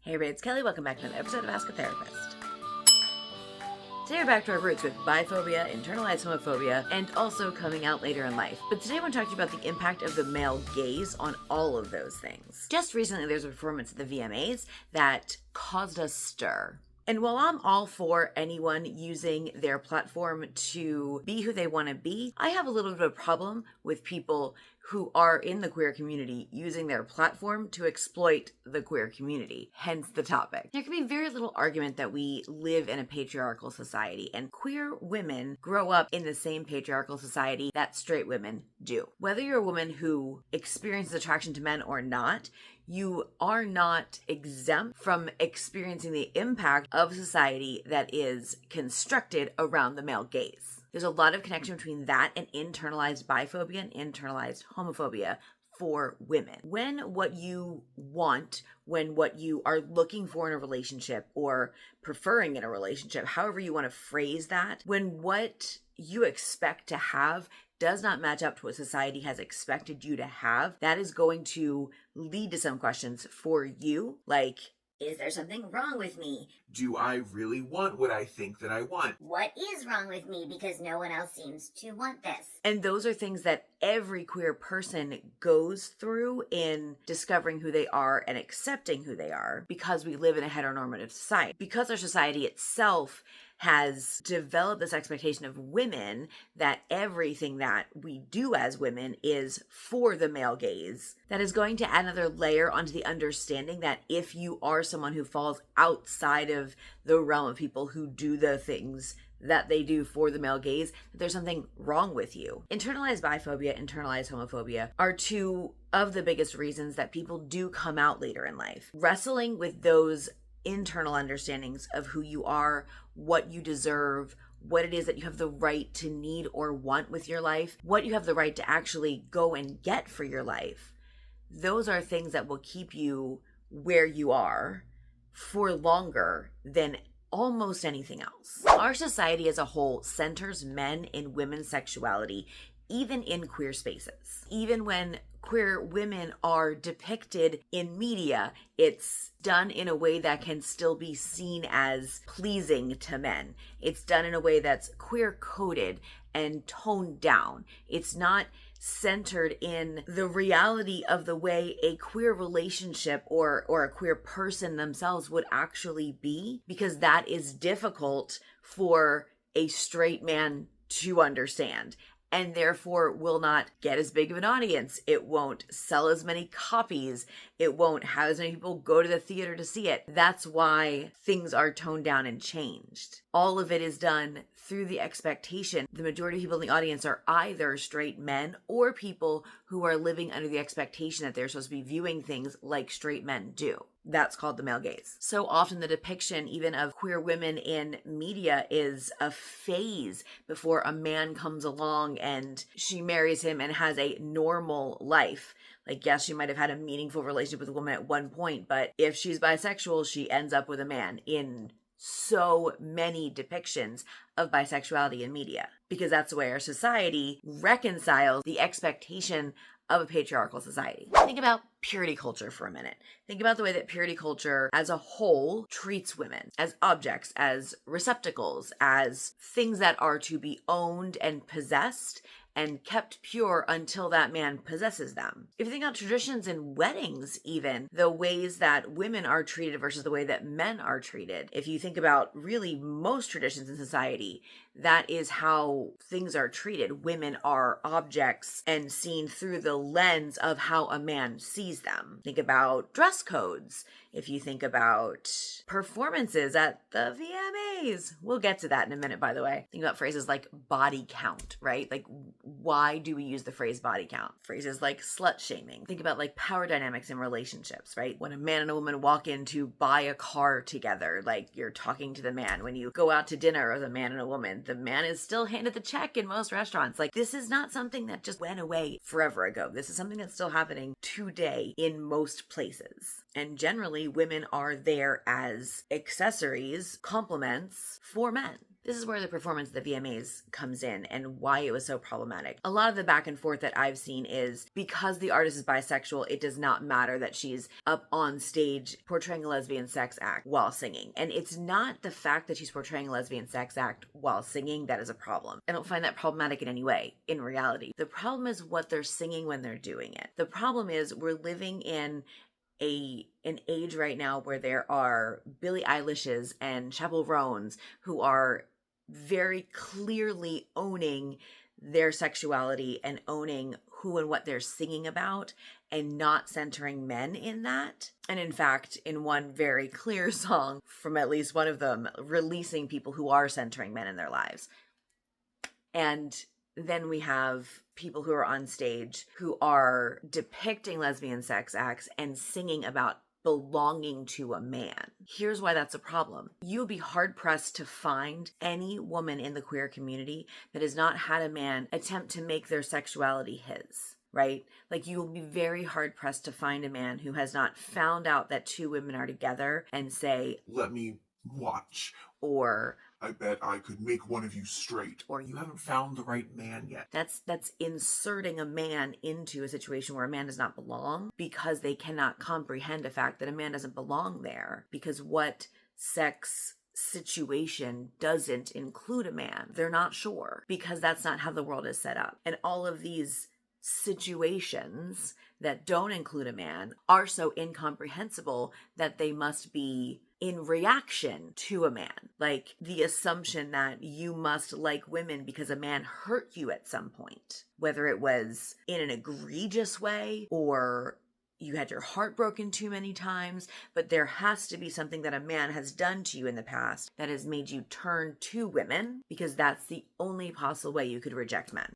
Hey everybody, it's Kelly. Welcome back to another episode of Ask a Therapist. Today we're back to our roots with biphobia, internalized homophobia, and also coming out later in life. But today I want to talk to you about the impact of the male gaze on all of those things. Just recently there was a performance at the VMAs that caused a stir. And while I'm all for anyone using their platform to be who they want to be, I have a little bit of a problem with people who are in the queer community using their platform to exploit the queer community, hence the topic. There can be very little argument that we live in a patriarchal society, and queer women grow up in the same patriarchal society that straight women do. Whether you're a woman who experiences attraction to men or not, you are not exempt from experiencing the impact of society that is constructed around the male gaze. There's a lot of connection between that and internalized biphobia and internalized homophobia for women. When what you want, when what you are looking for in a relationship or preferring in a relationship, however you want to phrase that, when what you expect to have does not match up to what society has expected you to have, that is going to lead to some questions for you, like, is there something wrong with me? Do I really want what I think that I want? What is wrong with me because no one else seems to want this? And those are things that every queer person goes through in discovering who they are and accepting who they are, because we live in a heteronormative society. Because our society itself has developed this expectation of women that everything that we do as women is for the male gaze, that is going to add another layer onto the understanding that if you are someone who falls outside of the realm of people who do the things that they do for the male gaze, that there's something wrong with you. Internalized biphobia, internalized homophobia are two of the biggest reasons that people do come out later in life. Wrestling with those internal understandings of who you are, what you deserve, what it is that you have the right to need or want with your life, what you have the right to actually go and get for your life. Those are things that will keep you where you are for longer than almost anything else. Our society as a whole centers men in women's sexuality, even in queer spaces. Even when queer women are depicted in media, it's done in a way that can still be seen as pleasing to men. It's done in a way that's queer coded and toned down. It's not centered in the reality of the way a queer relationship or a queer person themselves would actually be, because that is difficult for a straight man to understand, and therefore will not get as big of an audience. It won't sell as many copies. It won't have as many people go to the theater to see it. That's why things are toned down and changed. All of it is done through the expectation. The majority of people in the audience are either straight men or people who are living under the expectation that they're supposed to be viewing things like straight men do. That's called the male gaze. So often the depiction even of queer women in media is a phase before a man comes along and she marries him and has a normal life. Like, yes, she might have had a meaningful relationship with a woman at one point, but if she's bisexual, she ends up with a man in so many depictions of bisexuality in media, because that's the way our society reconciles the expectation of a patriarchal society. Think about purity culture for a minute. Think about the way that purity culture as a whole treats women as objects, as receptacles, as things that are to be owned and possessed and kept pure until that man possesses them. If you think about traditions in weddings, even the ways that women are treated versus the way that men are treated. If you think about really most traditions in society, that is how things are treated. Women are objects and seen through the lens of how a man sees them. Think about dress codes. If you think about performances at the VMAs, we'll get to that in a minute, by the way. Think about phrases like body count, right? Like, why do we use the phrase body count? Phrases like slut shaming. Think about like power dynamics in relationships, right? When a man and a woman walk in to buy a car together, like you're talking to the man. When you go out to dinner as a man and a woman, the man is still handed the check in most restaurants. Like, this is not something that just went away forever ago. This is something that's still happening today in most places. And generally, women are there as accessories, complements for men. This is where the performance of the VMAs comes in and why it was so problematic. A lot of the back and forth that I've seen is because the artist is bisexual, it does not matter that she's up on stage portraying a lesbian sex act while singing. And it's not the fact that she's portraying a lesbian sex act while singing that is a problem. I don't find that problematic in any way, in reality. The problem is what they're singing when they're doing it. The problem is we're living in an age right now where there are Billie Eilishes and Chappell Roans who are very clearly owning their sexuality and owning who and what they're singing about and not centering men in that. And in fact, in one very clear song from at least one of them, releasing people who are centering men in their lives. And then we have people who are on stage who are depicting lesbian sex acts and singing about belonging to a man. Here's why that's a problem. You would be hard-pressed to find any woman in the queer community that has not had a man attempt to make their sexuality his, right? Like, you will be very hard-pressed to find a man who has not found out that two women are together and say, "Let me watch," or "I bet I could make one of you straight," or "You haven't found the right man yet." That's inserting a man into a situation where a man does not belong because they cannot comprehend the fact that a man doesn't belong there. Because what sex situation doesn't include a man? They're not sure because that's not how the world is set up. And all of these situations that don't include a man are so incomprehensible that they must be in reaction to a man. Like the assumption that you must like women because a man hurt you at some point, whether it was in an egregious way or you had your heart broken too many times, but there has to be something that a man has done to you in the past that has made you turn to women, because that's the only possible way you could reject men.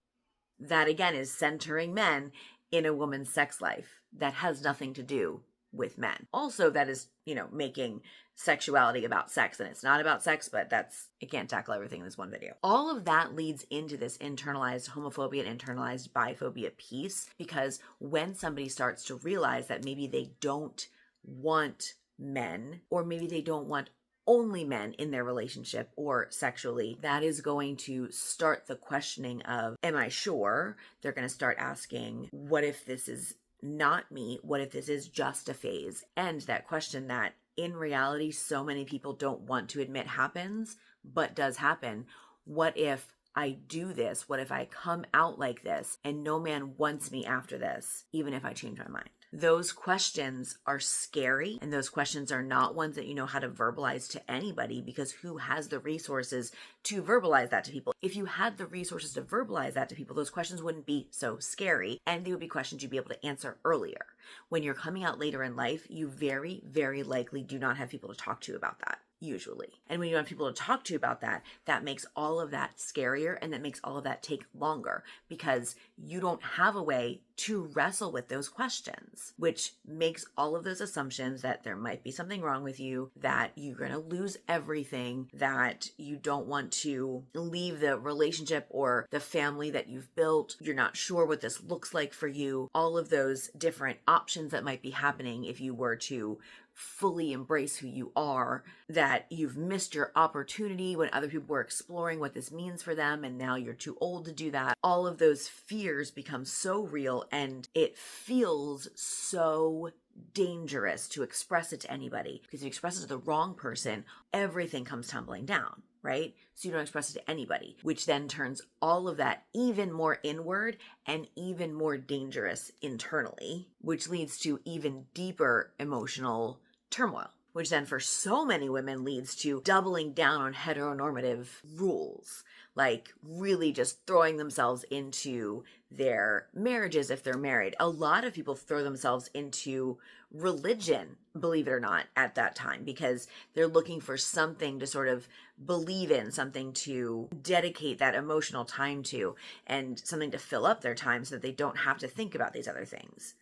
That again is centering men in a woman's sex life that has nothing to do with men. Also, that is, making sexuality about sex, and it's not about sex, but I can't tackle everything in this one video. All of that leads into this internalized homophobia and internalized biphobia piece, because when somebody starts to realize that maybe they don't want men, or maybe they don't want only men in their relationship or sexually, that is going to start the questioning of, am I sure? They're going to start asking, what if this is not me? What if this is just a phase? And that question that in reality so many people don't want to admit happens, but does happen. What if I do this? What if I come out like this and no man wants me after this, even if I change my mind? Those questions are scary, and those questions are not ones that you know how to verbalize to anybody, because who has the resources to verbalize that to people? If you had the resources to verbalize that to people, those questions wouldn't be so scary, and they would be questions you'd be able to answer earlier. When you're coming out later in life, you very, very likely do not have people to talk to about that. Usually. And when you have people to talk to about that, that makes all of that scarier, and that makes all of that take longer, because you don't have a way to wrestle with those questions, which makes all of those assumptions that there might be something wrong with you, that you're going to lose everything, that you don't want to leave the relationship or the family that you've built, you're not sure what this looks like for you, all of those different options that might be happening if you were to fully embrace who you are, that you've missed your opportunity when other people were exploring what this means for them, and now you're too old to do that. All of those fears become so real, and it feels so dangerous to express it to anybody, because if you express it to the wrong person, everything comes tumbling down, right? So you don't express it to anybody, which then turns all of that even more inward and even more dangerous internally, which leads to even deeper emotional turmoil, which then for so many women leads to doubling down on heteronormative rules, like really just throwing themselves into their marriages if they're married. A lot of people throw themselves into religion, believe it or not, at that time, because they're looking for something to sort of believe in, something to dedicate that emotional time to, and something to fill up their time so that they don't have to think about these other things.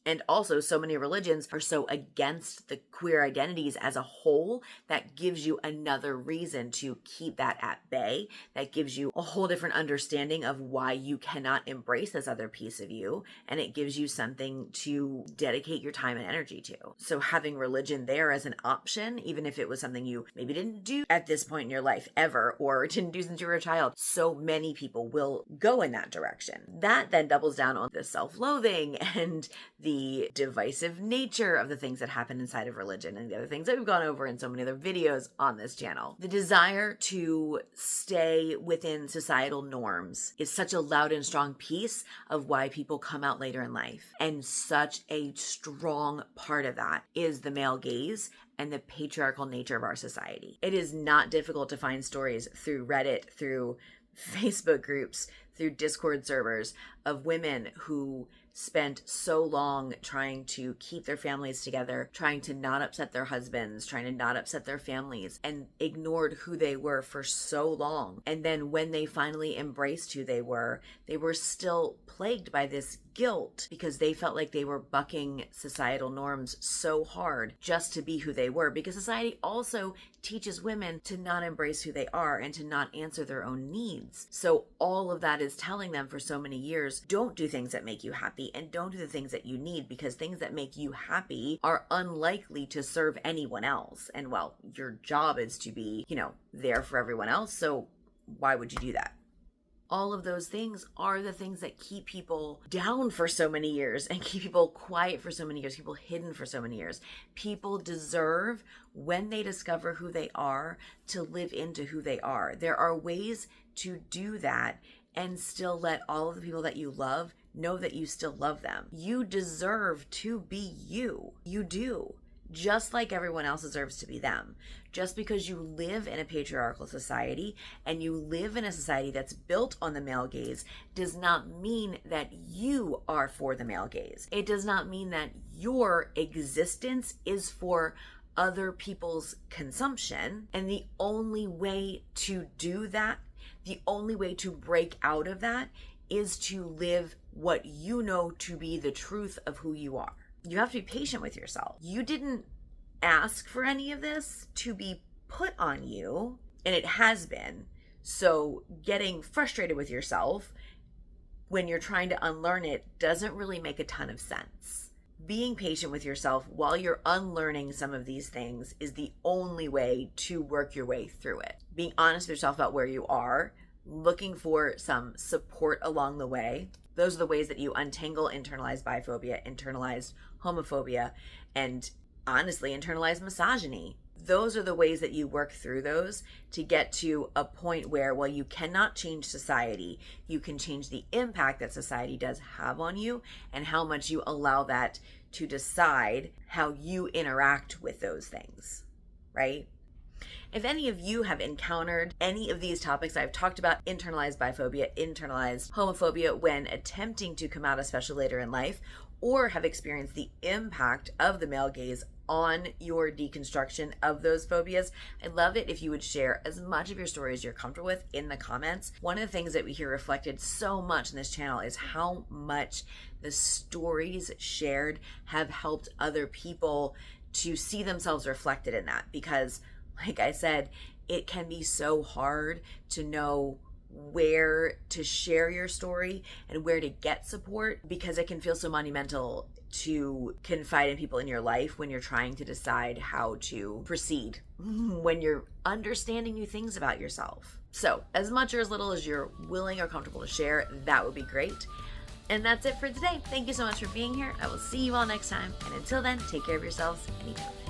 And also, so many religions are so against the queer identities as a whole that gives you another reason to keep that at bay. That gives you a whole different understanding of why you cannot embrace this other piece of you. And it gives you something to dedicate your time and energy to. So having religion there as an option, even if it was something you maybe didn't do at this point in your life ever, or didn't do since you were a child, so many people will go in that direction. That then doubles down on the self-loathing and the divisive nature of the things that happen inside of religion and the other things that we've gone over in so many other videos on this channel. The desire to stay within societal norms is such a loud and strong piece of why people come out later in life. And such a strong part of that is the male gaze and the patriarchal nature of our society. It is not difficult to find stories through Reddit, through Facebook groups, through Discord servers of women who spent so long trying to keep their families together, trying to not upset their husbands, trying to not upset their families, and ignored who they were for so long. And then when they finally embraced who they were still plagued by this guilt because they felt like they were bucking societal norms so hard just to be who they were, because society also teaches women to not embrace who they are and to not answer their own needs. So all of that is telling them for so many years, don't do things that make you happy and don't do the things that you need, because things that make you happy are unlikely to serve anyone else. And well, your job is to be, there for everyone else. So why would you do that? All of those things are the things that keep people down for so many years and keep people quiet for so many years, people hidden for so many years. People deserve, when they discover who they are, to live into who they are. There are ways to do that and still let all of the people that you love know that you still love them. You deserve to be you. You do. Just like everyone else deserves to be them. Just because you live in a patriarchal society and you live in a society that's built on the male gaze does not mean that you are for the male gaze. It does not mean that your existence is for other people's consumption. And the only way to do that, the only way to break out of that, is to live what you know to be the truth of who you are. You have to be patient with yourself. You didn't ask for any of this to be put on you, and it has been. So getting frustrated with yourself when you're trying to unlearn it doesn't really make a ton of sense. Being patient with yourself while you're unlearning some of these things is the only way to work your way through it. Being honest with yourself about where you are, looking for some support along the way. Those are the ways that you untangle internalized biphobia, internalized homophobia, and honestly, internalized misogyny. Those are the ways that you work through those to get to a point where, while you cannot change society, you can change the impact that society does have on you and how much you allow that to decide how you interact with those things, right? If any of you have encountered any of these topics I've talked about, internalized biphobia, internalized homophobia, when attempting to come out, especially later in life, or have experienced the impact of the male gaze on your deconstruction of those phobias, I'd love it if you would share as much of your story as you're comfortable with in the comments. One of the things that we hear reflected so much in this channel is how much the stories shared have helped other people to see themselves reflected in that, because like I said, it can be so hard to know where to share your story and where to get support, because it can feel so monumental to confide in people in your life when you're trying to decide how to proceed, when you're understanding new things about yourself. So as much or as little as you're willing or comfortable to share, that would be great. And that's it for today. Thank you so much for being here. I will see you all next time. And until then, take care of yourselves and each other.